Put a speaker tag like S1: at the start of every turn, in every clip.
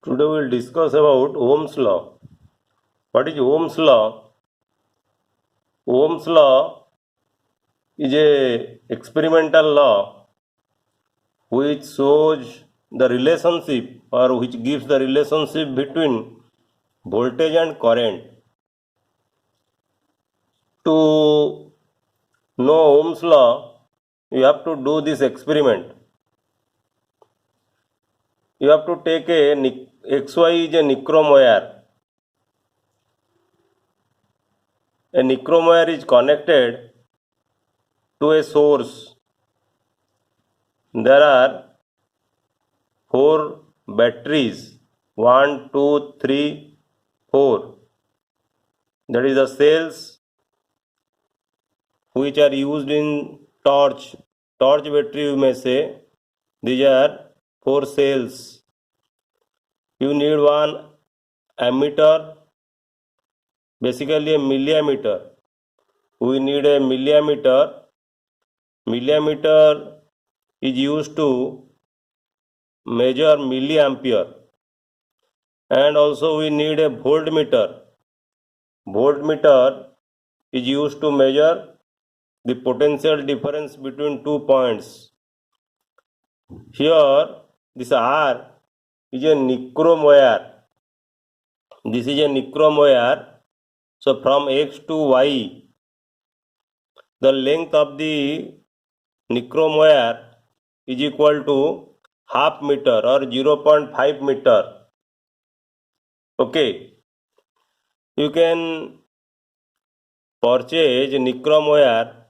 S1: Today we will discuss about Ohm's law. What is Ohm's law? Ohm's law is a experimental law which shows the relationship or which gives the relationship between voltage and current. To know Ohm's law, you have to do this experiment. You have to take a XY is a nichrome wire. A nichrome wire is connected to a source. There are 4 batteries, 1, 2, 3, 4. That is the cells which are used in torch battery, you may say. These are 4 cells. You need one ammeter, basically a milliammeter. We need a milliammeter. Milliammeter is used to measure milliampere, and also we need a voltmeter. Voltmeter is used to measure the potential difference between 2 points. Here this R is a nichrome wire. This is a nichrome wire. So from X to Y, the length of the nichrome wire is equal to half meter or 0.5 meter. Okay, you can purchase nichrome wire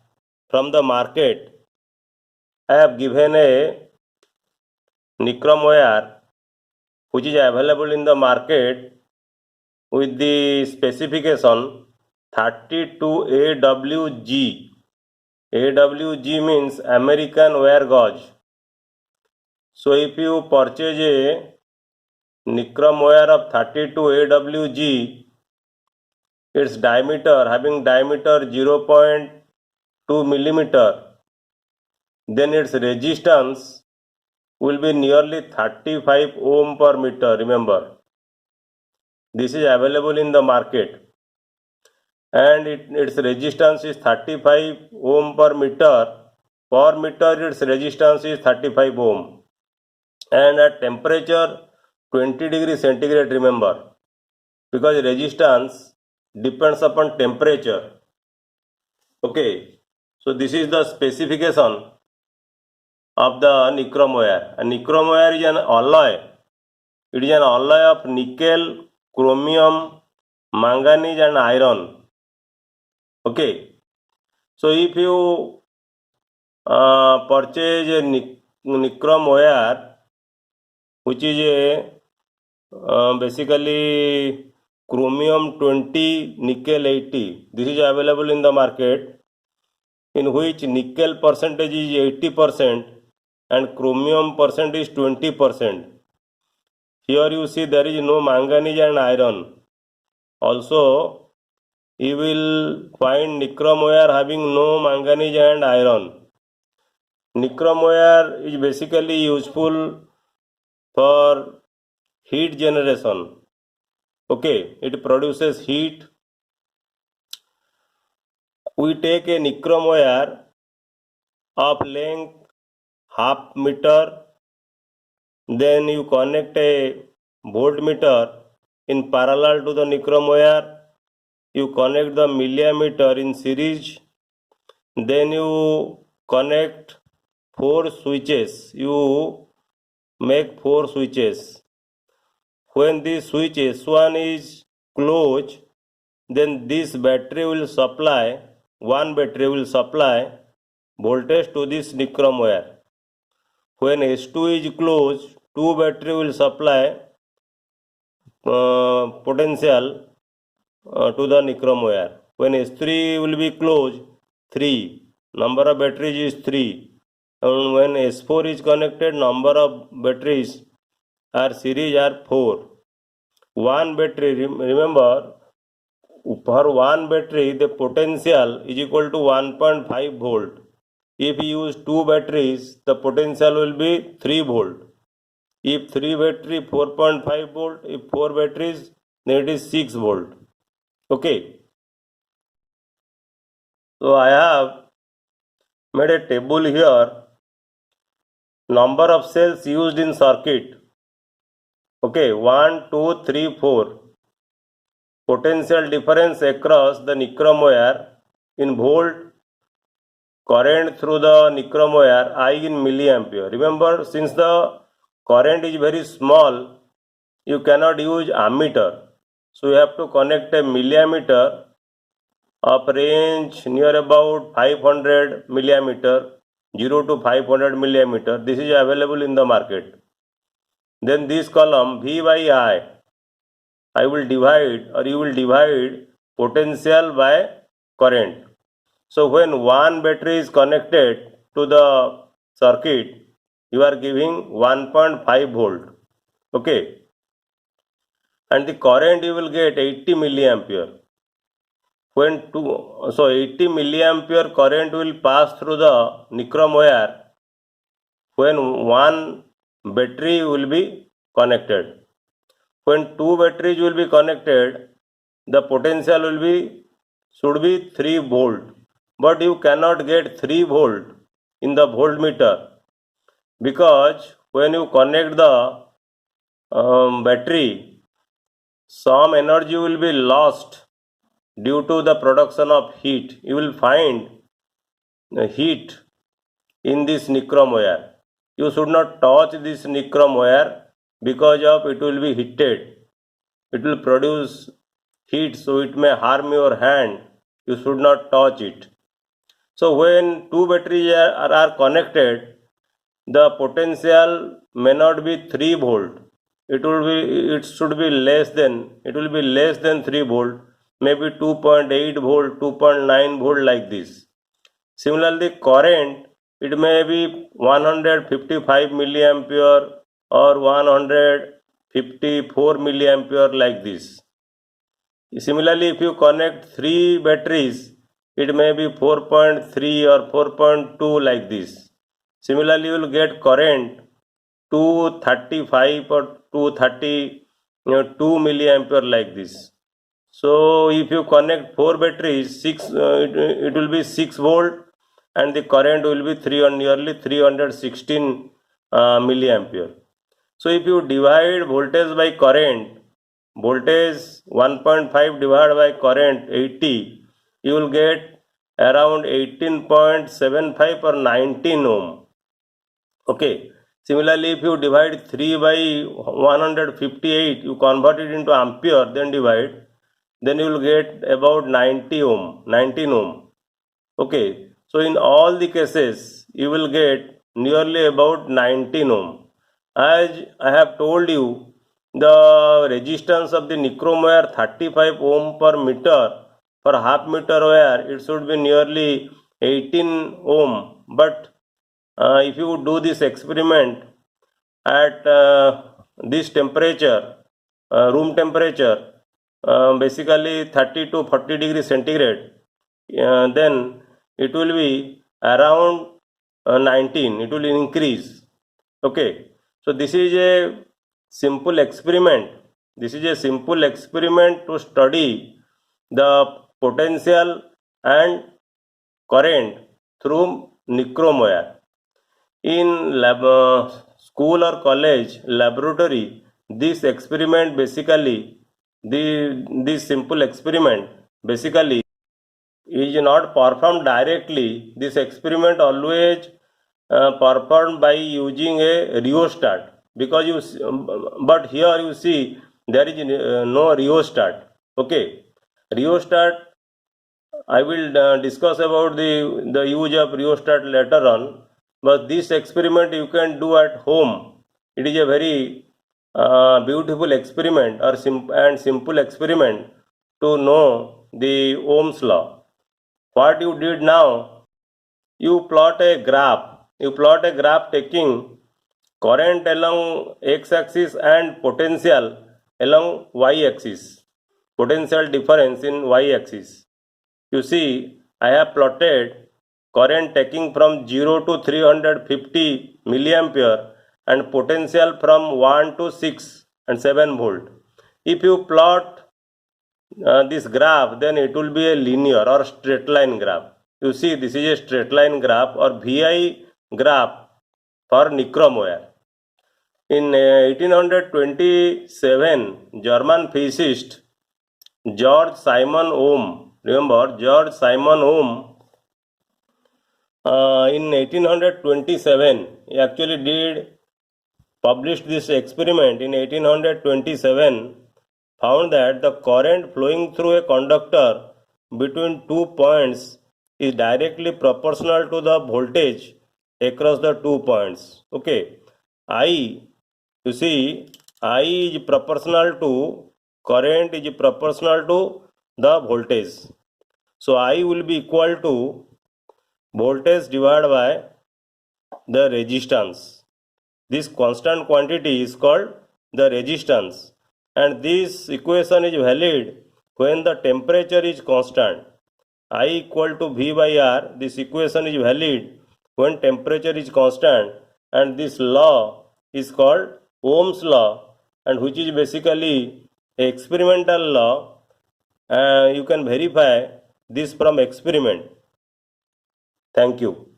S1: from the market. I have given a nichrome wire which is available in the market with the specification 32 AWG. AWG means American wire gauge. So if you purchase a nichrome wire of 32 AWG, its diameter having diameter 0.2 millimeter, then its resistance will be nearly 35 ohm per meter. Remember, this is available in the market, and its resistance is 35 ohm per meter. Per meter its resistance is 35 ohm, and at temperature 20 degree centigrade, remember, because resistance depends upon temperature. Okay, so this is the specification of the nichrome wire. A nichrome wire is an alloy. It is an alloy of nickel, chromium, manganese and iron. Okay, so if you purchase a nichrome wire which is a basically chromium 20, nickel 80, this is available in the market, in which nickel percentage is 80% and chromium percent is 20%. Here you see there is no manganese and iron. Also, you will find nichrome wire having no manganese and iron. Nichrome wire is basically useful for heat generation. Okay, it produces heat. We take a nichrome wire of length half meter, then you connect a voltmeter in parallel to the nichrome wire. You connect the milliammeter in series, then you connect 4 switches. You make 4 switches. When this switch S1 is closed, then this battery will supply, one battery will supply voltage to this nichrome wire. When S2 is closed, two battery will supply potential to the nichrome wire. When S3 will be closed, 3. Number of batteries is 3. And when S4 is connected, number of batteries are series are 4. One battery, remember, for one battery the potential is equal to 1.5 volt. If you use two batteries, the potential will be 3 volt. If 3 battery 4.5 volt, if 4 batteries then it is 6 volt. Okay, so I have made a table here, number of cells used in circuit. Okay, 1 2 3 4. Potential difference across the nichrome wire in volt, current through the nichrome wire I in milliampere. Remember, since the current is very small, you cannot use ammeter, so you have to connect a milliammeter of range near about 500 millimeter, 0 to 500 millimeter. This is available in the market. Then this column V by I will divide, or you will divide potential by current. So when one battery is connected to the circuit, you are giving 1.5 volt. Okay, and the current you will get 80 milliampere. When 80 milliampere current will pass through the nichrome wire when one battery will be connected. When two batteries will be connected, the potential should be 3 volt, but you cannot get 3 volt in the voltmeter, because when you connect the battery, some energy will be lost due to the production of heat. You will find heat in this nichrome wire. You should not touch this nichrome wire, because of it will be heated. It will produce heat, so it may harm your hand. You should not touch it. So when two batteries are connected, the potential may not be 3 volt. It should be less than 3 volt, maybe 2.8 volt, 2.9 volt, like this. Similarly, current, it may be 155 milliampere or 154 milliampere, like this. Similarly, if you connect 3 batteries, it may be 4.3 or 4.2, like this. Similarly, you will get current 235 or 232 milliampere, like this. So if you connect 4 batteries, it will be 6 volt, and the current will be nearly 316 milliampere. So if you divide voltage by current, voltage 1.5 divided by current 80, you will get around 18.75 or 19 ohm. Okay. Similarly, if you divide 3 by 158, you convert it into ampere, then divide, then you will get about 19 ohm. Okay, so in all the cases, you will get nearly about 19 ohm. As I have told you, the resistance of the nichrome wire 35 ohm per meter. For half meter wire, it should be nearly 18 ohm. But if you do this experiment at this temperature, room temperature, basically 30 to 40 degrees centigrade, then it will be around 19. It will increase. Okay, so this is a simple experiment. To study the potential and current through nichrome wire. In school or college laboratory, this simple experiment basically is not performed directly. This experiment always performed by using a rheostat, because but here you see there is no rheostat. Okay, rheostat, I will discuss about the use of rheostat later on, but this experiment you can do at home. It is a very beautiful experiment or simple experiment to know the Ohm's law. What you did now, you plot a graph taking current along x-axis and potential along y-axis, potential difference in y-axis. You see, I have plotted current taking from 0 to 350 milliampere and potential from 1 to 6 and 7 volt. If you plot this graph, then it will be a linear or straight line graph. You see, this is a straight line graph or VI graph for nichrome wire. In 1827, German physicist George Simon Ohm, remember George Simon Ohm, in 1827, he actually published this experiment in 1827, found that the current flowing through a conductor between 2 points is directly proportional to the voltage across the 2 points. Okay, I, you see, I is proportional to current is proportional to the voltage. So I will be equal to voltage divided by the resistance. This constant quantity is called the resistance, and this equation is valid when the temperature is constant. I equal to V by R, this equation is valid when temperature is constant, and this law is called Ohm's law, and which is basically a experimental law. You can verify this from experiment. Thank you.